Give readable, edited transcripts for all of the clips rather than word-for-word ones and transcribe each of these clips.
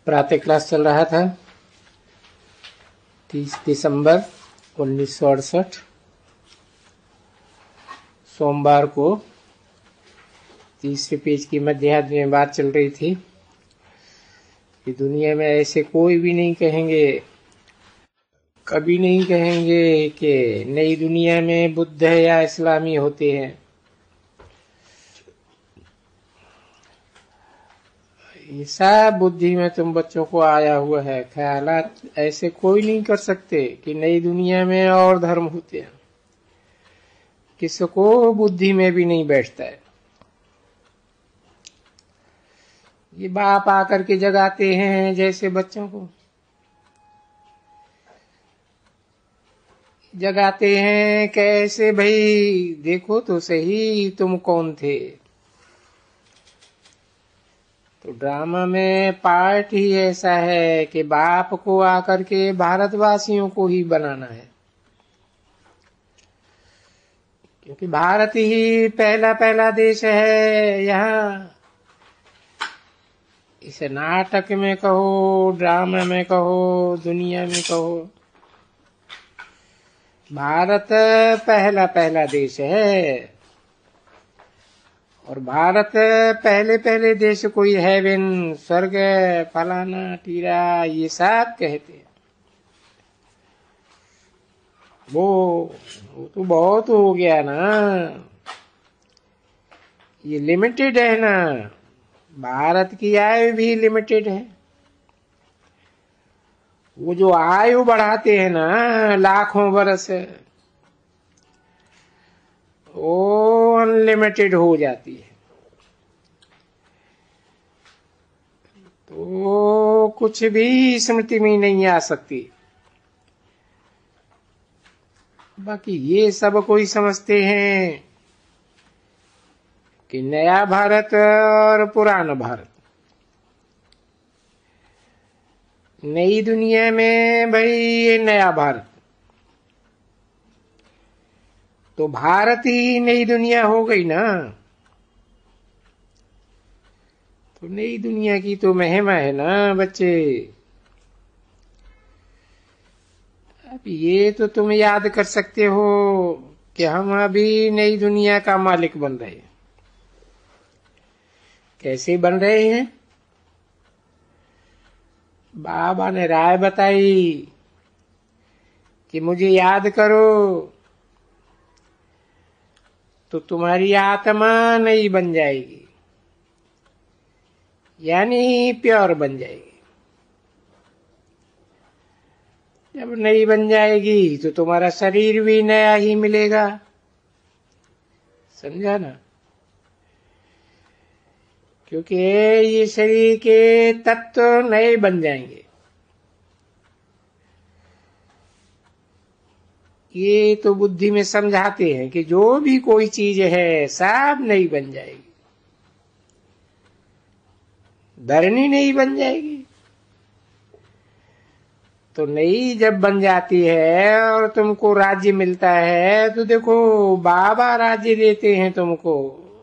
प्रातः क्लास चल रहा था 30 दिसंबर 1968 सोमवार को। तीसरे पेज की मध्याह्न में बात चल रही थी कि दुनिया में ऐसे कोई भी नहीं कहेंगे, कभी नहीं कहेंगे कि नई दुनिया में बुद्ध या इस्लामी होते हैं। ये सब बुद्धि में तुम बच्चों को आया हुआ है ख्यालात। ऐसे कोई नहीं कर सकते कि नई दुनिया में और धर्म होते हैं, किसको बुद्धि में भी नहीं बैठता है। ये बाप आकर के जगाते हैं जैसे बच्चों को जगाते हैं। कैसे भाई देखो तो सही तुम कौन थे। तो ड्रामा में पार्ट ही ऐसा है कि बाप को आकर के भारतवासियों को ही बनाना है, क्योंकि भारत ही पहला पहला देश है। यहाँ इसे नाटक में कहो, ड्रामा में कहो, दुनिया में कहो, भारत पहला पहला देश है। और भारत पहले पहले देश कोई हेवन, स्वर्ग, फलाना टीरा ये सब कहते हैं। वो तो बहुत हो गया ना, ये लिमिटेड है ना। भारत की आयु भी लिमिटेड है। वो जो आयु बढ़ाते हैं ना लाखों वर्ष, वो अनलिमिटेड हो जाती है। तो कुछ भी स्मृति में नहीं आ सकती। बाकी ये सब कोई समझते हैं कि नया भारत और पुराना भारत। नई दुनिया में भाई ये नया भारत, तो भारत ही नई दुनिया हो गई ना। तो नई दुनिया की तो महिमा है ना बच्चे। अब ये तो तुम याद कर सकते हो कि हम अभी नई दुनिया का मालिक बन रहे हैं। कैसे बन रहे हैं? बाबा ने राय बताई कि मुझे याद करो तो तुम्हारी आत्मा नई बन जाएगी, यानी प्योर बन जाएगी। जब नई बन जाएगी तो तुम्हारा शरीर भी नया ही मिलेगा। समझा ना? क्योंकि ये शरीर के तत्व नए बन जाएंगे। ये तो बुद्धि में समझाते हैं कि जो भी कोई चीज है सब नई बन जाएगी। धरनी नई बन जाएगी। तो नई जब बन जाती है और तुमको राज्य मिलता है, तो देखो बाबा राज्य देते हैं तुमको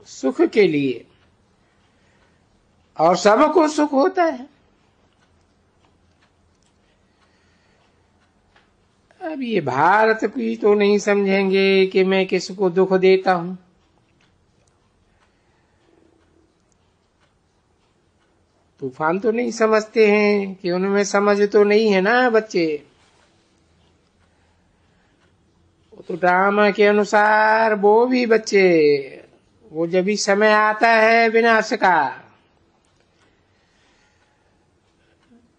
सुख के लिए, और सबको सुख होता है। अब ये भारत की तो नहीं समझेंगे कि मैं किसको दुख देता हूं। तूफान तो नहीं समझते हैं कि उनमें समझ तो नहीं है ना बच्चे। वो तो ड्रामा के अनुसार वो भी बच्चे, वो जब भी समय आता है विनाश का,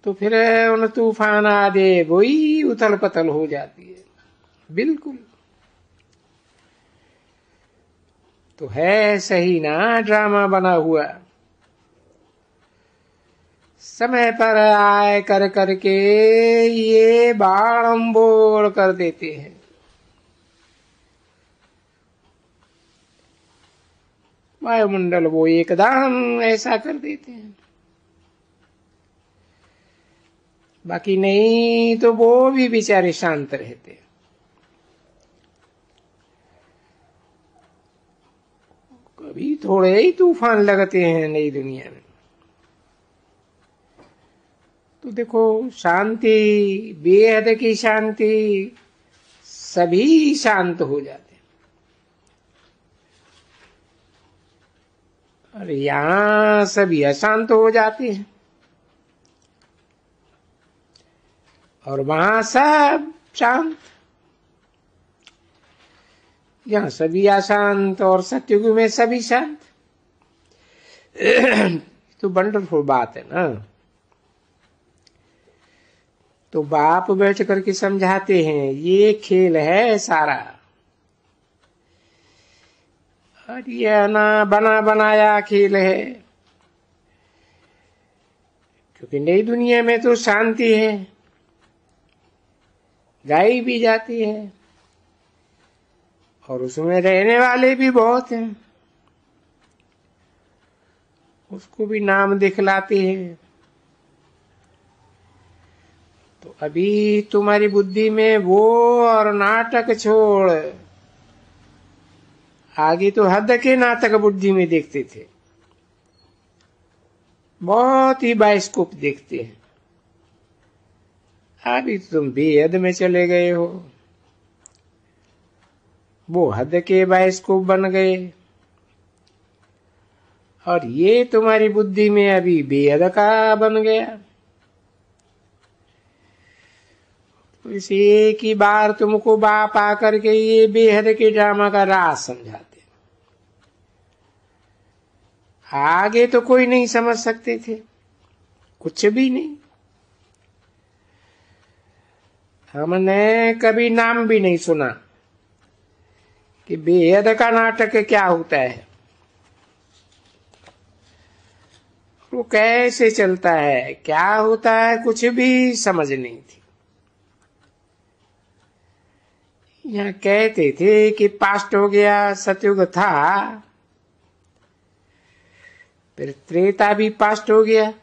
तो फिर उन तूफान आदि वही उथल पथल हो जाती है। बिल्कुल तो है सही ना ड्रामा बना हुआ। समय पर आए कर करके ये बाड़ंबोड़ कर देते हैं। वायुमंडल वो एकदम ऐसा कर देते हैं। बाकी नहीं तो वो भी बेचारे शांत रहते हैं। कभी थोड़े ही तूफान लगते हैं नई दुनिया में। तो देखो शांति, बेहद की शांति, सभी शांत हो जाते हैं। और यहां सभी अशांत हो जाते हैं और वहां सब शांत। यहां सभी अशांत और सत्युग में सभी शांत। तो वंडरफुल बात है ना। तो बाप बैठ करके समझाते हैं ये खेल है सारा, और ये ना बना बनाया खेल है। क्योंकि नई दुनिया में तो शांति है, गाई भी जाती है और उसमें रहने वाले भी बहुत हैं, उसको भी नाम दिखलाते हैं। तो अभी तुम्हारी बुद्धि में वो और नाटक छोड़, आगे तो हद के नाटक बुद्धि में देखते थे, बहुत ही बाइस्कोप देखते हैं। अभी तुम बेहद में चले गए हो, वो हद के बाइस्कोप बन गए और ये तुम्हारी बुद्धि में अभी बेहद का बन गया। तो इस एक ही बार तुमको बाप आकर के ये बेहद के ड्रामा का राज समझाते। आगे तो कोई नहीं समझ सकते थे, कुछ भी नहीं। हमने कभी नाम भी नहीं सुना कि बेहद का नाटक क्या होता है, वो कैसे चलता है, क्या होता है, कुछ भी समझ नहीं थी। यहाँ कहते थे कि पास्ट हो गया, सतयुग था, फिर त्रेता भी पास्ट हो गया,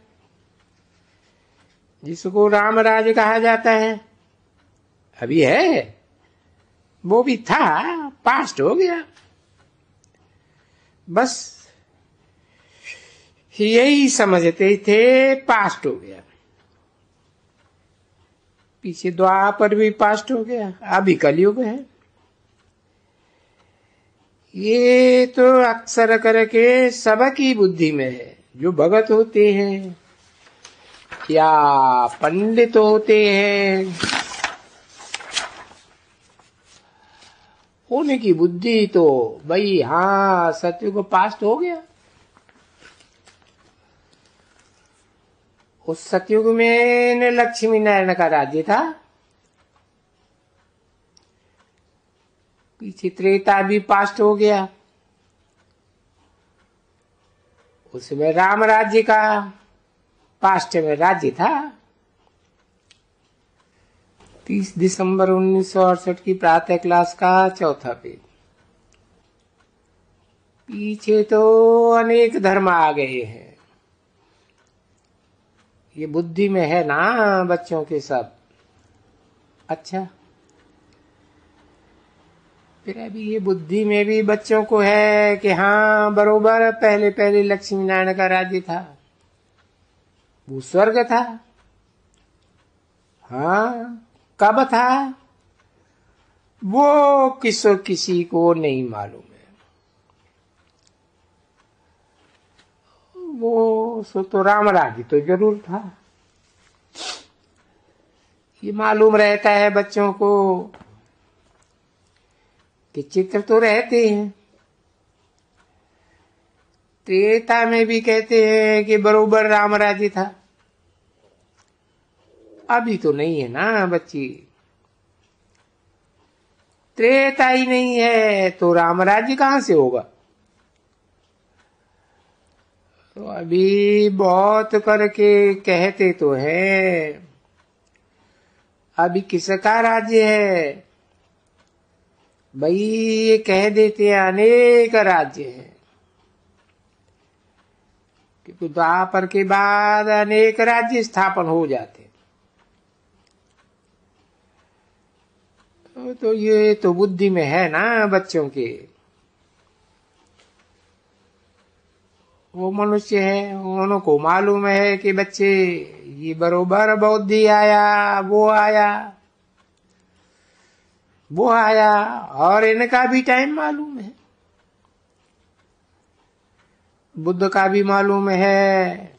जिसको राम राज कहा जाता है। अभी है, वो भी था, पास्ट हो गया, बस यही समझते थे, पास्ट हो गया। पीछे द्वापर भी पास्ट हो गया, अभी कलयुग है। ये तो अक्सर करके सबकी बुद्धि में है। जो भगत होते हैं या पंडित होते हैं, उनकी बुद्धि तो भाई हाँ सतयुग पास्ट हो गया। उस सतयुग में लक्ष्मी नारायण का राज्य था, पीछे त्रेता भी पास्ट हो गया, उसमें राम राज्य का पास्ट में राज्य था। 30 दिसंबर 1968 की प्रातः क्लास का चौथा पेज। पीछे तो अनेक धर्म आ गए हैं, ये बुद्धि में है ना बच्चों के सब। अच्छा, फिर अभी ये बुद्धि में भी बच्चों को है कि हाँ बरोबर पहले पहले लक्ष्मी नारायण का राज्य था, वो स्वर्ग था। हाँ, कब था वो किसी को नहीं मालूम है। वो सो तो राम राज्य तो जरूर था, ये मालूम रहता है बच्चों को कि चित्र तो रहते हैं। त्रेता में भी कहते हैं कि बरोबर राम राज्य था, अभी तो नहीं है ना बच्ची। त्रेता ही नहीं है तो राम राज्य कहां से होगा। तो अभी बहुत करके कहते तो है, अभी किसका राज्य है भाई, ये कह देते हैं अनेक राज्य हैं, क्योंकि द्वापर के बाद अनेक राज्य स्थापन हो जाते। तो ये तो बुद्धि में है ना बच्चों के। वो मनुष्य है, उनको मालूम है कि बच्चे ये बरोबर बौद्धि आया, वो आया, वो आया, और इनका भी टाइम मालूम है, बुद्ध का भी मालूम है,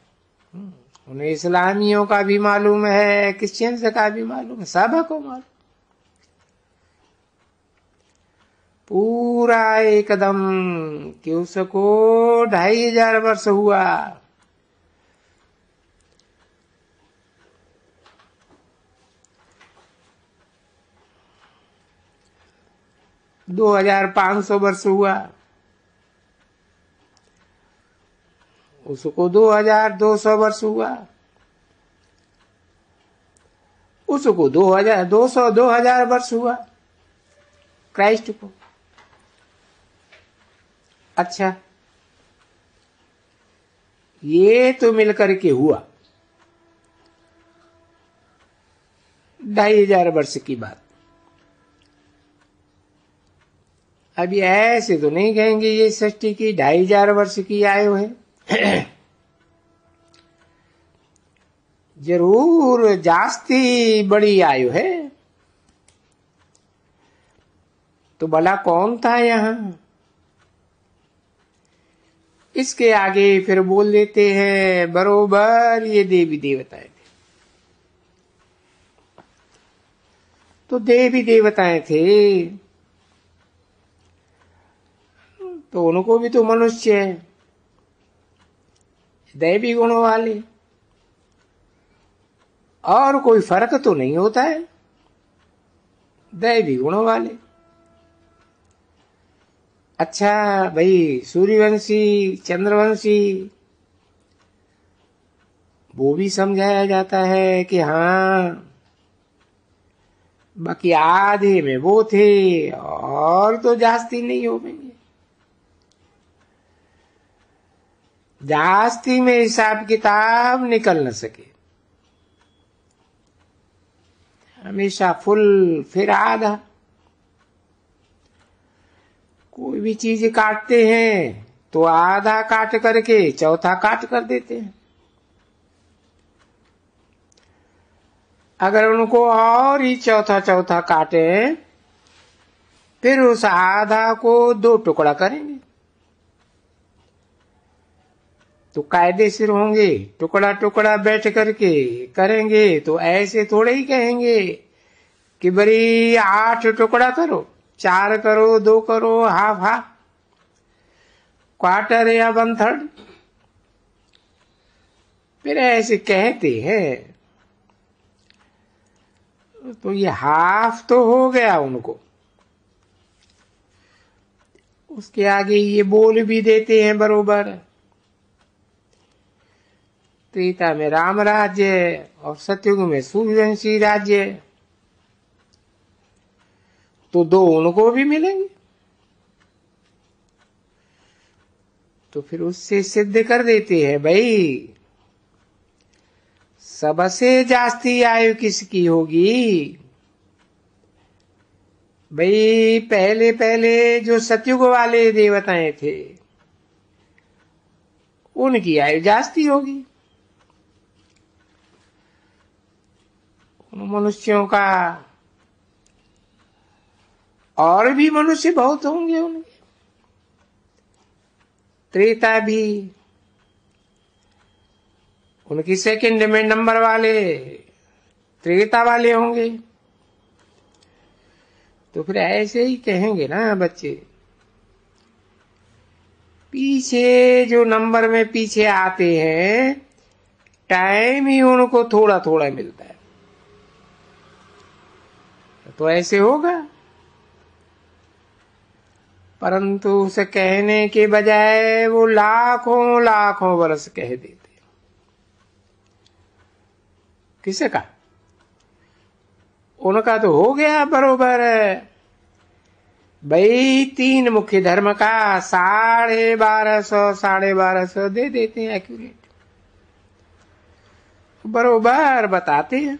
उन्हें इस्लामियों का भी मालूम है, क्रिश्चियंस का भी मालूम है, सबको मालूम, पूरा एकदम कि उसको 2500 वर्ष हुआ। दो 2500 वर्ष हुआ, उसको 2200 वर्ष हुआ, उसको 2000 वर्ष हुआ क्राइस्ट को। अच्छा, ये तो मिलकर के हुआ 2500 वर्ष की बात। अभी ऐसे तो नहीं कहेंगे ये सृष्टि की 2500 वर्ष की आयु है, जरूर जास्ती बड़ी आयु है। तो भला कौन था यहां? इसके आगे फिर बोल देते हैं बरोबर ये देवी देवताएं थे। तो देवी देवताएं थे तो उनको भी तो मनुष्य है, दैवी गुणों वाले, और कोई फर्क तो नहीं होता है, दैवी गुणों वाले। अच्छा भाई, सूर्यवंशी, चंद्रवंशी, वो भी समझाया जाता है कि हाँ, बाकी आधे में वो थे और तो जास्ती नहीं हो पाएंगे, जास्ती में हिसाब किताब निकल न सके, हमेशा फुल फिर आधा। कोई भी चीज काटते हैं तो आधा काट करके चौथा काट कर देते हैं, अगर उनको और ही चौथा चौथा काटे फिर उस आधा को 2 टुकड़ा करेंगे तो कायदे सिर होंगे, टुकड़ा टुकड़ा बैठ करके करेंगे तो ऐसे थोड़े ही कहेंगे कि बड़ी 8 टुकड़ा करो, 4 करो, 2 करो, हाफ हाफ, क्वार्टर या 1/3, फिर ऐसे कहते हैं। तो ये हाफ तो हो गया उनको, उसके आगे ये बोल भी देते हैं बरोबर, त्रेता में राम राज्य और सतयुग में सूर्यवंशी राज्य, तो 2 उनको भी मिलेंगे। तो फिर उससे सिद्ध कर देते हैं भाई सबसे जास्ती आयु किसकी होगी? भाई पहले पहले जो सतयुग वाले देवताएं थे उनकी आयु जास्ती होगी, उन मनुष्यों का और भी मनुष्य बहुत होंगे उनके, त्रेता भी उनकी सेकंड में नंबर वाले त्रेता वाले होंगे। तो फिर ऐसे ही कहेंगे ना बच्चे, पीछे जो नंबर में पीछे आते हैं टाइम ही उनको थोड़ा थोड़ा मिलता है, तो ऐसे होगा। परंतु उसे कहने के बजाय वो लाखों लाखों वर्ष कह देते। किसे का? उनका तो हो गया बरोबर भाई 3 मुख्य धर्म का 1250 दे देते हैं, एक्यूरेट बरोबर बताते हैं।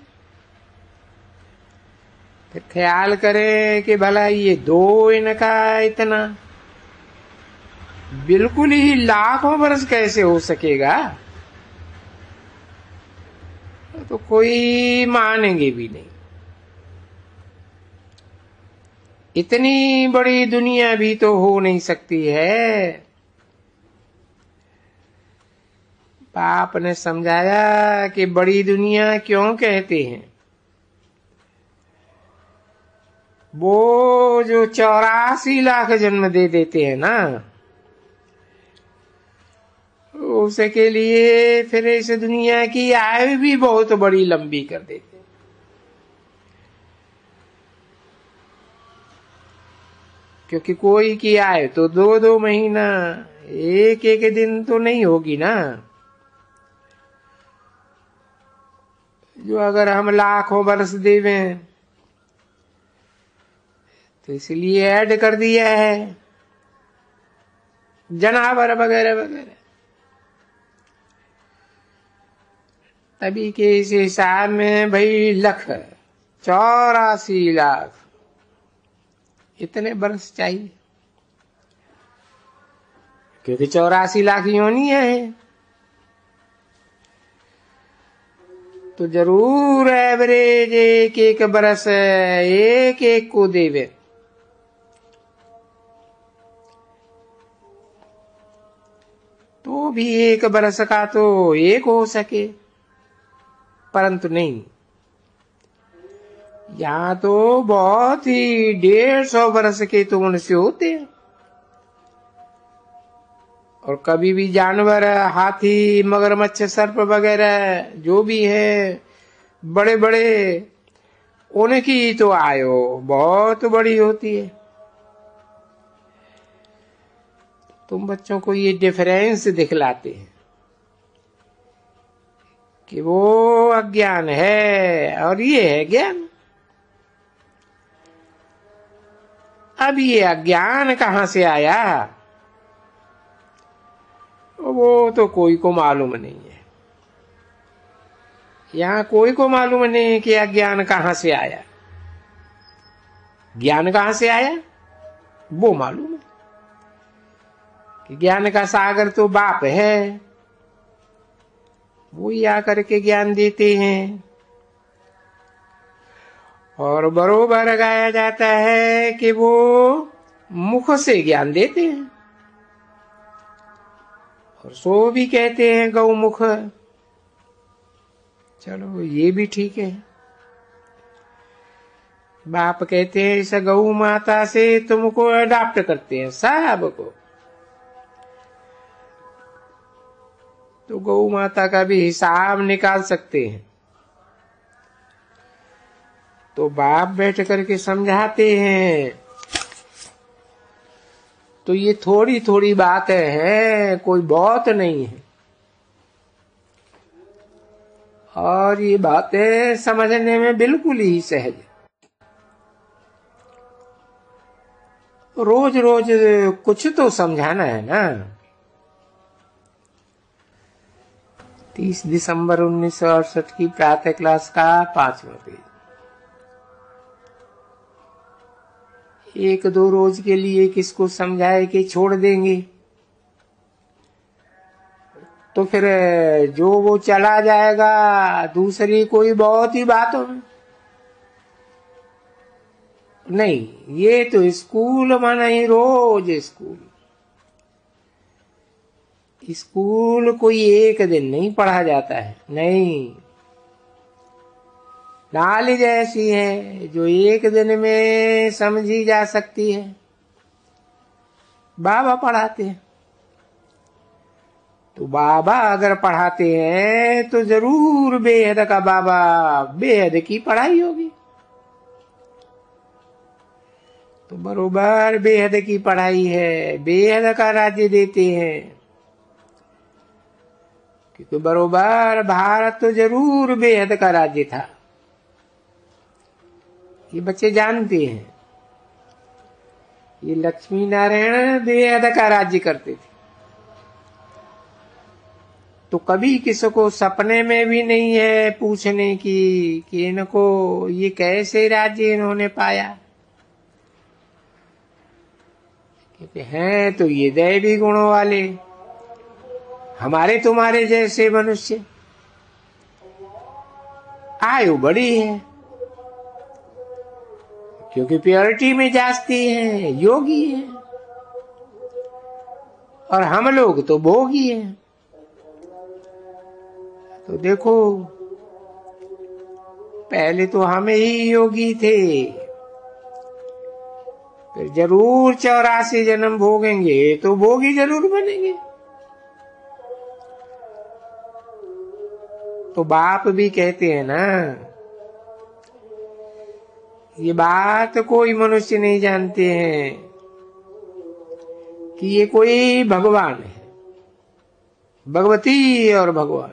फिर ख्याल करें कि भला ये 2 इनका इतना बिल्कुल ही लाखों वर्ष कैसे हो सकेगा? तो कोई मानेंगे भी नहीं। इतनी बड़ी दुनिया भी तो हो नहीं सकती है। बाप ने समझाया कि बड़ी दुनिया क्यों कहते हैं। वो जो 84 लाख जन्म दे देते हैं ना, उसके लिए फिर इस दुनिया की आयु भी बहुत बड़ी लंबी कर देते हैं। क्योंकि कोई की आयु तो 2-2 महीना, 1-1 दिन तो नहीं होगी ना। जो अगर हम लाखों वर्ष देवे तो इसलिए ऐड कर दिया है जानवर वगैरह वगैरह। तभी के इस हिसाब में भाई 84 लाख इतने वर्ष चाहिए, क्योंकि 84 लाख योनि है। तो जरूर एवरेज 1-1 बरस 1-1 को देवे। तो भी 1 बरस का तो 1 हो सके, परंतु नहीं। यहाँ तो बहुत ही 150 बरस के तो मनुष्य होते हैं। और कभी भी जानवर, हाथी, मगरमच्छ, सर्प वगैरह जो भी है बड़े बड़े, उनकी तो आयु बहुत बड़ी होती है। तुम बच्चों को ये डिफरेंस दिखलाते हैं कि वो अज्ञान है और ये है ज्ञान। अब ये अज्ञान कहाँ से आया, वो तो कोई को मालूम नहीं है। यहाँ कोई को मालूम नहीं कि अज्ञान कहाँ से आया। ज्ञान कहाँ से आया वो मालूम है कि ज्ञान का सागर तो बाप है, वो ही आकर के ज्ञान देते हैं। और बरोबर गाया जाता है कि वो मुख से ज्ञान देते हैं, और सो भी कहते हैं गौमुख। चलो ये भी ठीक है। बाप कहते हैं इस गौ माता से तुमको अडॉप्ट करते हैं सबको। तो गौ माता का भी हिसाब निकाल सकते हैं। तो बाप बैठ करके समझाते हैं। तो ये थोड़ी थोड़ी बातें हैं, कोई बहुत नहीं है। और ये बातें समझने में बिल्कुल ही सहज। रोज रोज कुछ तो समझाना है ना। 30 दिसंबर 1968 की प्रातः क्लास का 5वां पेज। 1-2 रोज के लिए किसको समझाए कि छोड़ देंगे, तो फिर जो वो चला जाएगा दूसरी कोई बहुत ही बातों में। नहीं, ये तो स्कूल माना ही रोज स्कूल। स्कूल कोई एक दिन नहीं पढ़ा जाता है, नहीं। नॉलेज ऐसी है जो एक दिन में समझी जा सकती है। बाबा पढ़ाते हैं, तो बाबा अगर पढ़ाते हैं तो जरूर बेहद का बाबा बेहद की पढ़ाई होगी। तो बरोबर बेहद की पढ़ाई है, बेहद का राज्य देते हैं। क्योंकि बरोबर भारत तो जरूर बेहद का राज्य था, ये बच्चे जानते हैं। ये लक्ष्मी नारायण बेहद का राज्य करते थे। तो कभी किसी को सपने में भी नहीं है पूछने की कि इनको ये कैसे राज्य इन्होंने पाया। कहते हैं तो ये दैवी गुणों वाले, हमारे तुम्हारे जैसे मनुष्य। आयु बड़ी है, क्योंकि प्योरिटी में जाती है, योगी है, और हम लोग तो भोगी हैं। तो देखो, पहले तो हम ही योगी थे, फिर जरूर 84 जन्म भोगेंगे तो भोगी जरूर बनेंगे। तो बाप भी कहते हैं ना, ये बात कोई मनुष्य नहीं जानते हैं कि ये कोई भगवान है, भगवती और भगवान,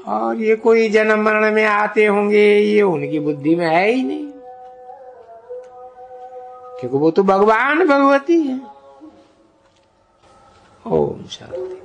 और ये कोई जन्म मरण में आते होंगे, ये उनकी बुद्धि में है ही नहीं, क्योंकि वो तो भगवान भगवती है। ओम शांति।